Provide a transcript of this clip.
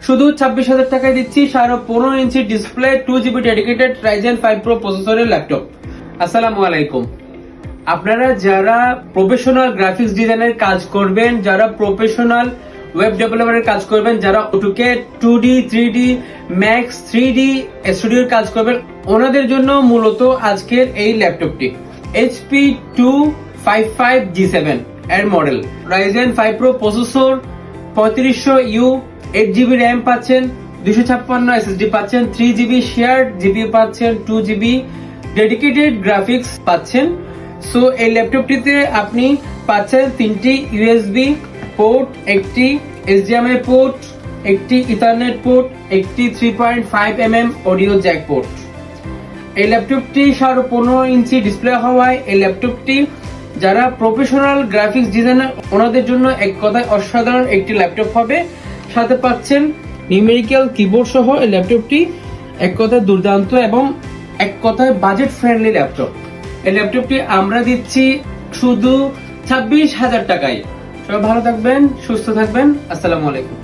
শুধু 26,000 টাকায় দিচ্ছি 15.5 inch display 2GB dedicated Ryzen 5 Pro প্রসেসরের ল্যাপটপ। আসসালামু আলাইকুম। আপনারা যারা প্রফেশনাল গ্রাফিক্স ডিজাইনের কাজ করবেন, যারা প্রফেশনাল ওয়েব ডেভেলপারের কাজ করবেন, যারা AutoCAD 2D 3D Max 3D স্টুডিওর কাজ করবেন, ওনাদের জন্য মূলত আজকের এই ল্যাপটপটি HP 255G7 এর model. Ryzen 5 Pro processor, 3500U, 8GB RAM পাচ্ছেন, 256 SSD পাচ্ছেন, 3GB শেয়ার্ড জিবি পাচ্ছেন, 2GB ডেডিকেটেড গ্রাফিক্স পাচ্ছেন। সো এই ল্যাপটপটিতে আপনি পাচ্ছেন 3টি USB পোর্ট, একটি HDMI পোর্ট, একটি ইথারনেট পোর্ট, একটি 3.5mm অডিও জ্যাক পোর্ট। এই ল্যাপটপটি 15.5 ইঞ্চি ডিসপ্লে হওয়ায় এই ল্যাপটপটি যারা প্রফেশনাল গ্রাফিক্স ডিজাইনার ওনাদের জন্য এক কথায় অসাধারণ একটি ল্যাপটপ হবে। সাথে পাচ্ছেন নিউমেরিক্যাল কিবোর্ড সহ এই ল্যাপটপটি এক কথায় দুর্দান্ত এবং এক কথায় বাজেট ফ্রেন্ডলি ল্যাপটপ। এই ল্যাপটপটি আমরা দিচ্ছি শুধু 26,000 টাকায়। সবাই ভালো থাকবেন, সুস্থ থাকবেন। আসসালামু আলাইকুম।